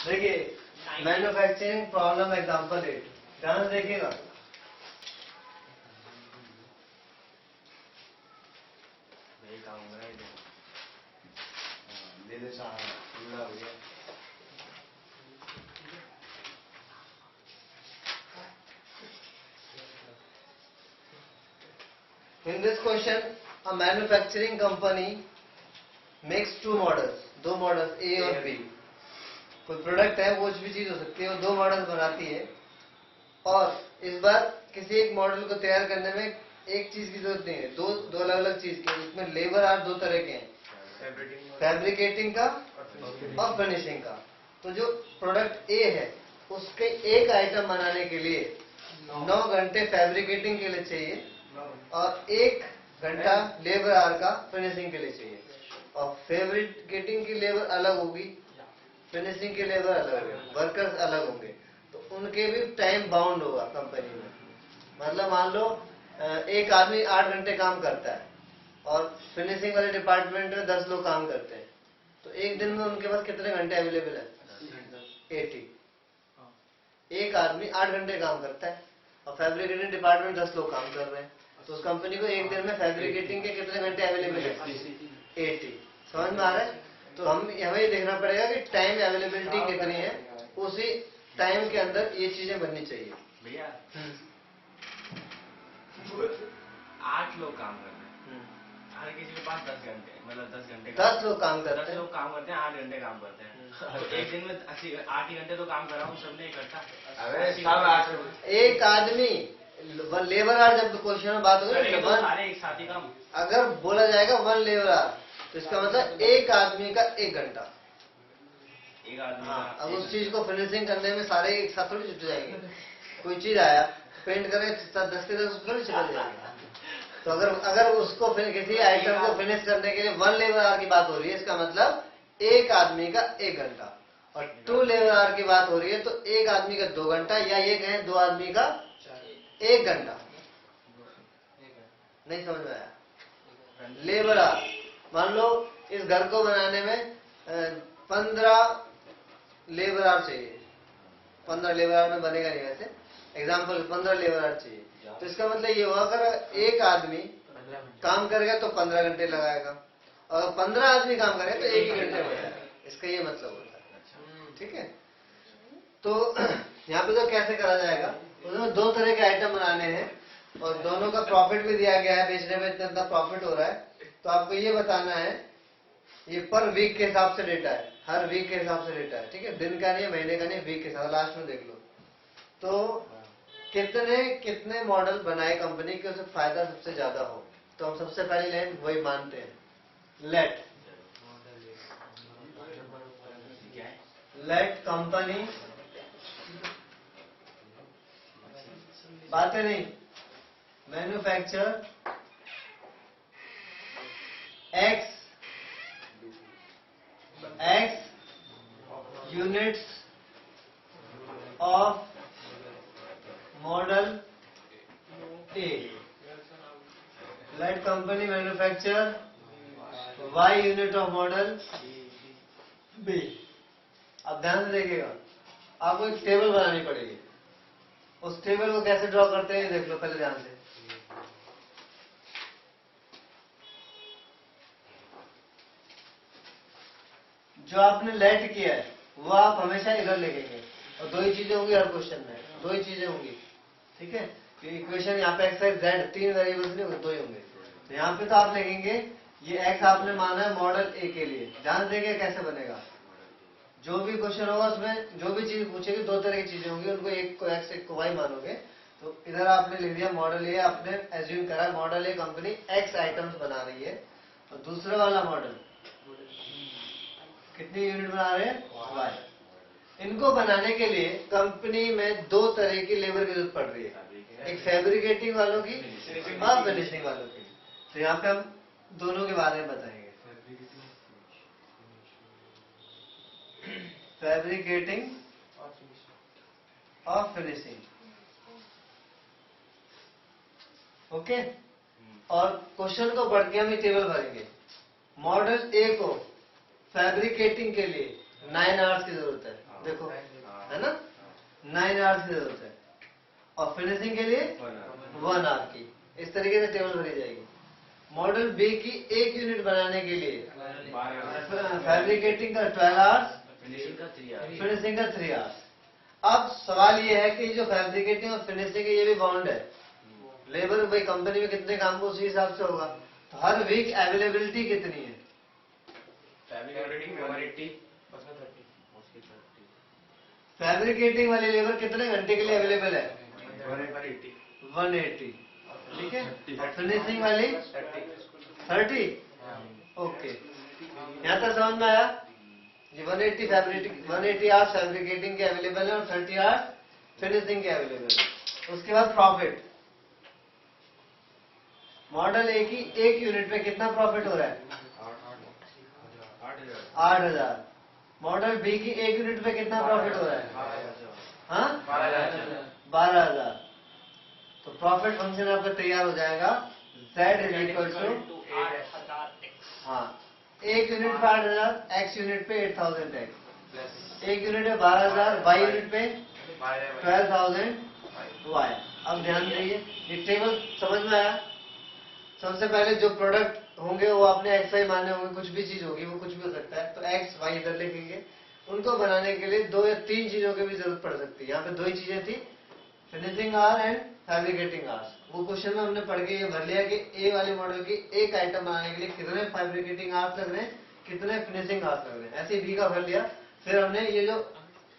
देखिए manufacturing problem example 8, ध्यान से देखिएगा। In this question, a manufacturing company makes two models, दो मॉडल्स A और B। कोई प्रोडक्ट है, वो कुछ भी चीज हो सकती है, वो दो मॉडल्स बनाती है और इस बार किसी एक मॉडल को तैयार करने में एक चीज की जरूरत नहीं है, दो अलग अलग चीज की। इसमें लेबर आर्ट दो तरह के हैं, फैब्रिकेटिंग का और फिनिशिंग का। तो जो प्रोडक्ट ए है उसके एक आइटम बनाने के लिए 9 घंटे फैब्रिकेटिंग के लिए चाहिए और 1 घंटा लेबर आवर का फिनिशिंग के लिए चाहिए। और फैब्रिकेटिंग की लेबर अलग होगी, फिनिशिंग की लेबर अलग होगी, वर्कर्स अलग होंगे, तो उनके भी टाइम बाउंड होगा कंपनी में। मतलब मान लो एक आदमी 8 घंटे काम करता है और फिनिशिंग वाले डिपार्टमेंट में 10 लोग काम करते हैं, तो एक दिन में उनके पास कितने घंटे अवेलेबल है? 80। एक आदमी 8 घंटे काम करता है और फैब्रिकेटिंग डिपार्टमेंट 10 लोग काम कर रहे हैं, तो उस कंपनी को एक दिन में फैब्रिकेटिंग के कितने घंटे अवेलेबल है? 80। समझ में आ रहा है? तो हमें ये देखना पड़ेगा कि टाइम अवेलेबिलिटी कितनी है, उसी टाइम के अंदर ये चीजें बननी चाहिए। भैया 8 लोग काम कर रहे हैं, हर किसी के पास 10 घंटे, मतलब 10 घंटे 10 लोग काम करते हैं, 10 लोग काम करते हैं, 8 घंटे काम करते हैं, तो एक दिन में 8 ही घंटे तो काम कर रहा हूँ सबने इकट्ठा। एक आदमी लेबर आर, जब क्वेश्चन में बात होगी तो सारे एक साथ ही काम, अगर बोला जाएगा 1 लेबर आर, तो इसका मतलब एक आदमी का 1 घंटा। एक आदमी हाँ, अब उस चीज को फिनिशिंग करने में सारे एक साथ थोड़ी छुट जाएंगे। कोई चीज आया पेंट करे 10 के 10 थोड़ी छुट जाएगा। तो अगर उसको किसी आइटम को फिनिश करने के लिए 1 लेबर आवर की बात हो रही है, इसका मतलब एक आदमी का 1 घंटा। और 2 लेबर आवर की बात हो रही है तो एक आदमी का 2 घंटा, या ये कहें 2 आदमी का 1 घंटा। नहीं समझ में आया? लेबर आवर, मान लो इस घर को बनाने में 15 लेबर आवर चाहिए। 15 लेबर आवर में बनेगा नहीं, वैसे एग्जाम्पल 15 लेबर आवर चाहिए, तो इसका मतलब ये हुआ अगर एक आदमी काम करेगा तो 15 घंटे लगाएगा, और 15 आदमी काम करेगा तो 1 ही घंटे हो जाएगा। इसका ये मतलब होता है। ठीक है, तो यहाँ पे तो कैसे करा जाएगा? उसमें 2 तरह के आइटम बनाने हैं और दोनों का प्रॉफिट भी दिया गया है, बेचने में इतना प्रॉफिट हो रहा है, तो आपको ये बताना है। ये पर वीक के हिसाब से डेटा है, हर वीक के हिसाब से डेटा है। ठीक है, दिन का नहीं, महीने का नहीं, वीक के हिसाब, लास्ट में देख लो। तो कितने मॉडल बनाए कंपनी के, उसे फायदा सबसे ज्यादा हो, तो हम सबसे पहले लाइन वही मानते हैं, लेट कंपनी, बातें नहीं, manufacture X units of model A, let company manufacture Y unit of model B। अब ध्यान से देखिएगा, आपको एक टेबल बनानी पड़ेगी। उस टेबल को कैसे ड्रॉ करते हैं देख लो पहले ध्यान से। जो आपने लेट किया है वो आप हमेशा इधर लिखेंगे, और 2 ही चीजें होंगी हर क्वेश्चन में, 2 ही चीजें होंगी। ठीक है, इक्वेशन यहाँ पे एक्स जेड 3 वेरिएबल्स नहीं होंगे, 2 ही होंगे। तो यहाँ पे तो आप लिखेंगे ये एक्स आपने माना है मॉडल ए के लिए। ध्यान देंगे कैसे बनेगा, जो भी क्वेश्चन होगा उसमें जो भी चीज पूछेगी 2 तरह की चीजें होंगी, उनको एक को एक्स एक को वाई मानोगे। तो इधर आपने लिख दिया मॉडल ए, आपने एज्यूम करा मॉडल ए कंपनी एक्स आइटम्स बना रही है, और दूसरा वाला मॉडल कितनी यूनिट बना रहे हैं? वाई। इनको बनाने के लिए कंपनी में 2 तरह की लेबर की जरूरत पड़ रही है, एक फैब्रिकेटिंग वालों की और फिनिशिंग वालों की। तो यहाँ पे हम दोनों के बारे में बताएंगे, फैब्रिकेटिंग और फिनिशिंग। ओके, और क्वेश्चन को पढ़ के हम ये टेबल भरेंगे। मॉडल ए को फैब्रिकेटिंग के लिए 9 आवर्स की जरूरत है, देखो है ना 9 आवर्स की जरूरत है, और फिनिशिंग के लिए 1 आवर की। इस तरीके से टेबल भरी जाएगी। मॉडल बी की एक यूनिट बनाने के लिए फैब्रिकेटिंग का 12 आवर्स, फिनिशिंग का 3 आवर्स। अब सवाल ये है कि जो फैब्रिकेटिंग और फिनिशिंग है ये भी बाउंड है। लेबर भाई कंपनी में कितने काम को उसी हिसाब से होगा, तो हर वीक अवेलेबिलिटी कितनी है? फैब्रिकेटिंग वाली लेबर कितने घंटे के लिए अवेलेबल है? 180, ठीक है। और फिनिशिंग वाली 30, ओके। यहाँ तक समझ में आया? ये 180 आवर्स फैब्रिकेटिंग के अवेलेबल है और 30 आवर्स फिनिशिंग के अवेलेबल है। उसके बाद प्रॉफिट, मॉडल ए की एक यूनिट पे कितना प्रॉफिट हो रहा है? 8,000। मॉडल बी की एक यूनिट पे कितना प्रॉफिट हो रहा है? हाँ 12,000। तो प्रॉफिट फंक्शन आपका तैयार हो जाएगा। Z इज इक्वल टू, हाँ, एक यूनिट पे 8,000, एक्स यूनिट पे 8,000 एक्स, एक यूनिट पे 12,000, वाई यूनिट पे 12,000 वाई। अब ध्यान दीजिए, ये टेबल समझ में आया? सबसे पहले जो प्रोडक्ट होंगे वो आपने एक्स वाई माने होंगे, कुछ भी चीज होगी, वो कुछ भी हो सकता है, तो एक्स वाई इधर लिखेंगे। उनको बनाने के लिए 2 या 3 चीजों की भी जरूरत पड़ सकती है। यहाँ पे 2 ही चीजें थी, finishing our and fabricating hours. वो क्वेश्चन में हमने पढ़ के ये भर लिया कि ए वाले मॉडल की एक आइटम बनाने के लिए कितने फैब्रिकेटिंग आवर्स लग रहे हैं, कितने फिनिशिंग आवर्स लग रहे हैं, ऐसे बी का भर लिया। फिर हमने ये जो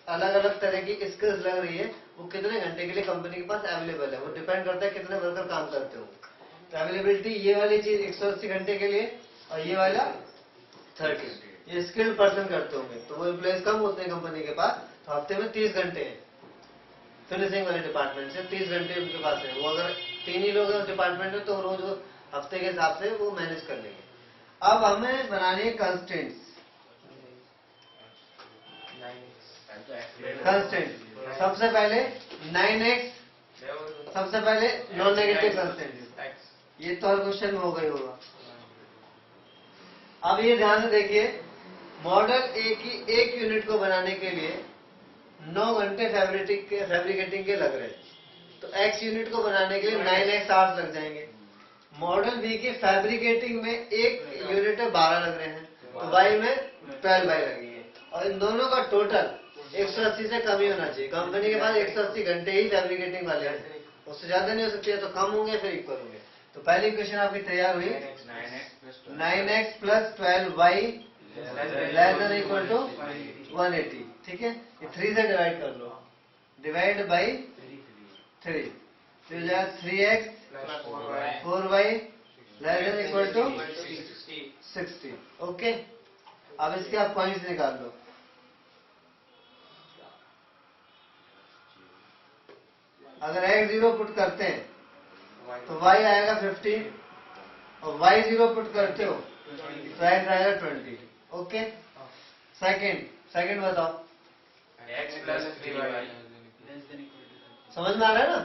अलग अलग तरह की स्किल्स लग रही है वो कितने घंटे के लिए कंपनी के पास अवेलेबल है, वो डिपेंड करता है कितने वर्कर काम करते हो। अवेलेबिलिटी ये वाली चीज 180 घंटे के लिए, और ये वाला 30। ये स्किल्ड पर्सन करते होंगे, तो वो एम्प्लॉइज कम होते हैं कंपनी के पास, तो हफ्ते में 30 घंटे हैं। फिनिशिंग वाले डिपार्टमेंट से 30 घंटे उनके पास है। वो अगर 3 ही लोग हैं उस डिपार्टमेंट में, तो रोज वो हफ्ते के हिसाब से वो मैनेज कर लेंगे। अब हमें बनानी है कंस्टेंट्स। कंस्टेंट सबसे पहले 9x, सबसे पहले नॉन नेगेटिव कंस्टेंट, ये तो हर क्वेश्चन में हो गई होगा। अब ये ध्यान से देखिए, मॉडल ए की एक यूनिट को बनाने के लिए 9 घंटे फैब्रिकेटिंग के लग रहे हैं, तो x यूनिट को बनाने के लिए 9x आवर्स लग जाएंगे। मॉडल बी की फैब्रिकेटिंग में एक यूनिट में 12 लग रहे हैं, तो y में 12 y लगेंगे, और इन दोनों का टोटल 180 से कम ही होना चाहिए। कंपनी के पास 180 घंटे ही फैब्रिकेटिंग वाले हैं, उससे ज्यादा नहीं हो सकती है, तो कम होंगे फिर इक्वल होंगे। तो पहली इक्वेशन आपकी तैयार हुई, 9x plus 12y less than equal to 180, ठीक है। ये 3 से डिवाइड कर लो, डिवाइड बाई 3, तो हो जाएगा 3x 4y less than equal to 60, okay. अब इसके आप पॉइंट्स निकाल लो। अगर x 0 पुट करते हैं तो y आएगा 15, और y 0 पुट करते हो तो x आएगा 20, ओके। सेकंड बताओ, x प्लस 3y समझ में आ रहा है ना?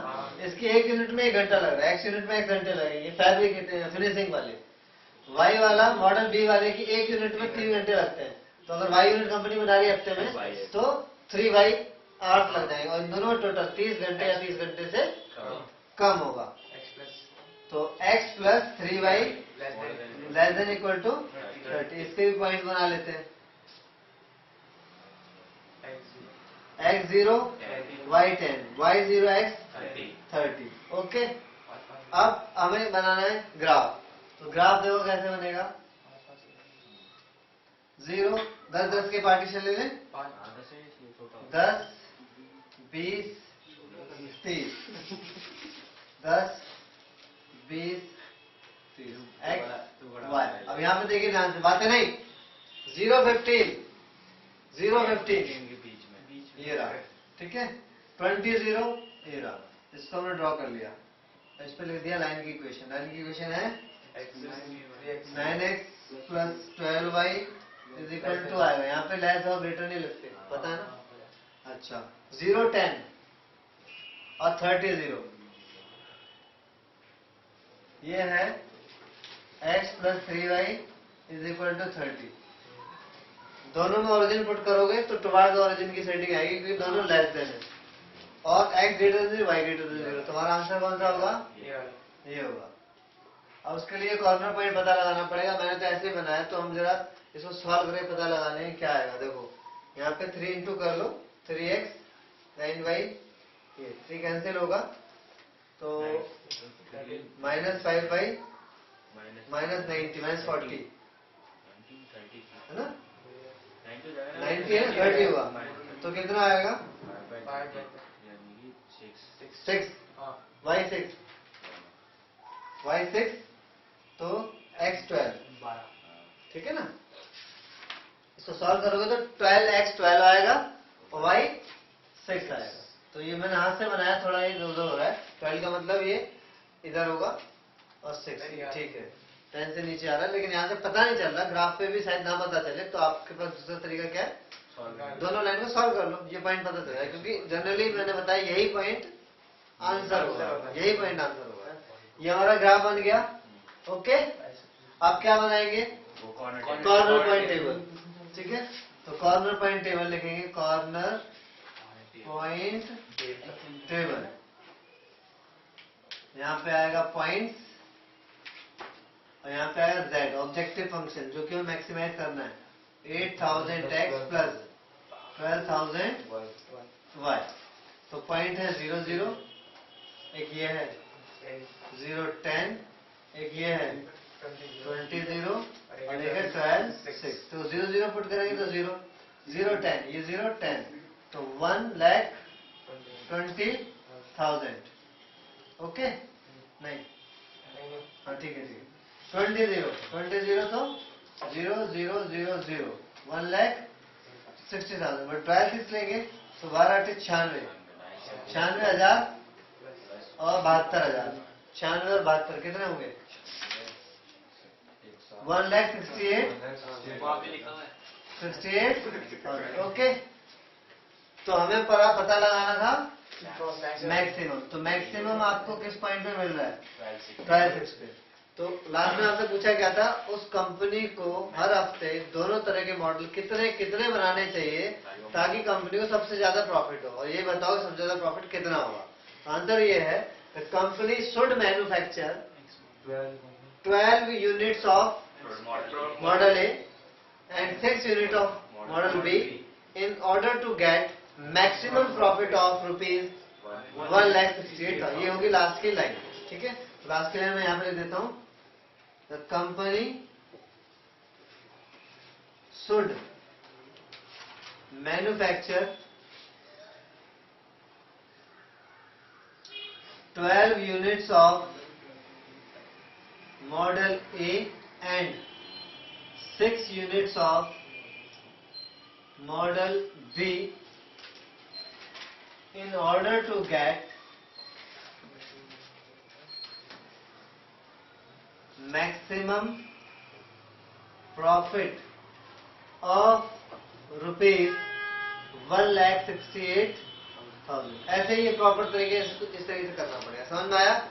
इसकी एक यूनिट में 1 घंटा लग रहा है, x यूनिट में 1 घंटे लगेंगे फैब्रिक फिनिशिंग वाले। y वाला मॉडल बी वाले की एक यूनिट में 3 घंटे लगते हैं, तो अगर y यूनिट कंपनी बना रही है हफ्ते में तो 3y आवर्स लग जाएंगे, और इन दोनों टोटल 30 घंटे या 30 घंटे से कम होगा। तो x plus 3y less than equal to 30, इसके भी पॉइंट बना लेते हैं। x 0 y 10, y 0 x 30, okay. अब हमें बनाना है ग्राफ, तो ग्राफ देखो कैसे बनेगा। 0 10 10 के पार्टीशन ले लें, 10 20 30, 10 20 30 x y। अब यहाँ पे देखिए ध्यान से, बातें नहीं, 0 15 ये रहा, ठीक है। 20 0 ये रहा, इसको हमने ड्रॉ कर लिया, इस पे लिख दिया लाइन की इक्वेशन। लाइन की इक्वेशन है 9x plus 12y is equal to आएगा, यहाँ पे लेस और ग्रेटर नहीं लिखते, पता है ना। अच्छा, 0 10 और 30 0, ये है x plus 3y is equal to 30। दोनों में ओरिजिन पुट करोगे तो टुवर्ड्स ओरिजिन की सेटिंग आएगी, क्योंकि दोनों लेस देन है और x greater than y greater than 0। तुम्हारा आंसर कौन सा होगा? ये होगा। अब उसके लिए कॉर्नर पॉइंट पता लगाना पड़ेगा। मैंने तो ऐसे ही बनाया, तो हम जरा इसको सॉल्व करके पता लगा लें क्या आएगा। देखो यहाँ पे 3 इंटू कर लो, 3x 9y, ये 3 कैंसिल होगा तो -5y -90 -40 है ना, 90 है ना, 30 होगा तो कितना आएगा? 6 y6 तो x 12, ठीक है ना। इसको सॉल्व करोगे तो 12x 12 आएगा और y 6 आएगा। तो ये मैंने हाथ से बनाया, थोड़ा ये इधर हो रहा है। 12 का मतलब ये इधर होगा और 6, ठीक है। 10 से नीचे आ रहा है, लेकिन यहाँ से पता नहीं चल रहा, ग्राफ पे भी शायद ना पता चले, तो आपके पास दूसरा तरीका क्या है, दोनों लाइन को सॉल्व कर लो, ये पॉइंट पता चल जाए। क्योंकि जनरली मैंने बताया यही पॉइंट आंसर होगा, यही पॉइंट आंसर होगा। ये हमारा ग्राफ बन गया। ओके, आप क्या बनाएंगे? कॉर्नर पॉइंट टेबल, ठीक है। तो कॉर्नर पॉइंट टेबल लिखेंगे, कॉर्नर पॉइंट टेबल। यहाँ पे आएगा पॉइंट्स और यहाँ पे आएगा z, ऑब्जेक्टिव फंक्शन, जो कि हमें मैक्सिमाइज करना है। 8000x plus 12000y। तो पॉइंट है 0 0, एक ये है 0 10, एक ये है 20 0 और एक है 12 6। तो 0 0 पुट करेंगे तो 0 0 10, ये 0 10, तो 1,20,000। ओके, नहीं हाँ ठीक है, 20 0 तो 0 0 0 0 1,60,000। बट 12 6 लेंगे तो 12 8 96,000 और 72,000। 96 और 72 कितने होंगे? 1,68,000। ओके, तो हमें पता लगाना था मैक्सिमम। तो मैक्सिमम आपको किस पॉइंट पे मिल रहा है? 12 6 पे। तो लास्ट में आपसे पूछा क्या था, उस कंपनी को हर हफ्ते दोनों तरह के मॉडल कितने कितने बनाने चाहिए ताकि कंपनी को सबसे ज्यादा प्रॉफिट हो, और ये बताओ सबसे ज्यादा प्रॉफिट कितना होगा। आंसर ये है, company should manufacture 12 units of model A and 6 unit of model B in order to get maximum profit of rupees 1,68,000। ये होगी लास्ट की लाइन, ठीक है। लास्ट की लाइन में यहाँ पे लिख देता हूँ, the company should manufacture 12 units of model A and 6 units of model B in order to get maximum profit of rupees 1,68,000। ऐसे ही ये प्रॉपर तरीके इस तरीके से करना पड़ेगा। समझ में आया?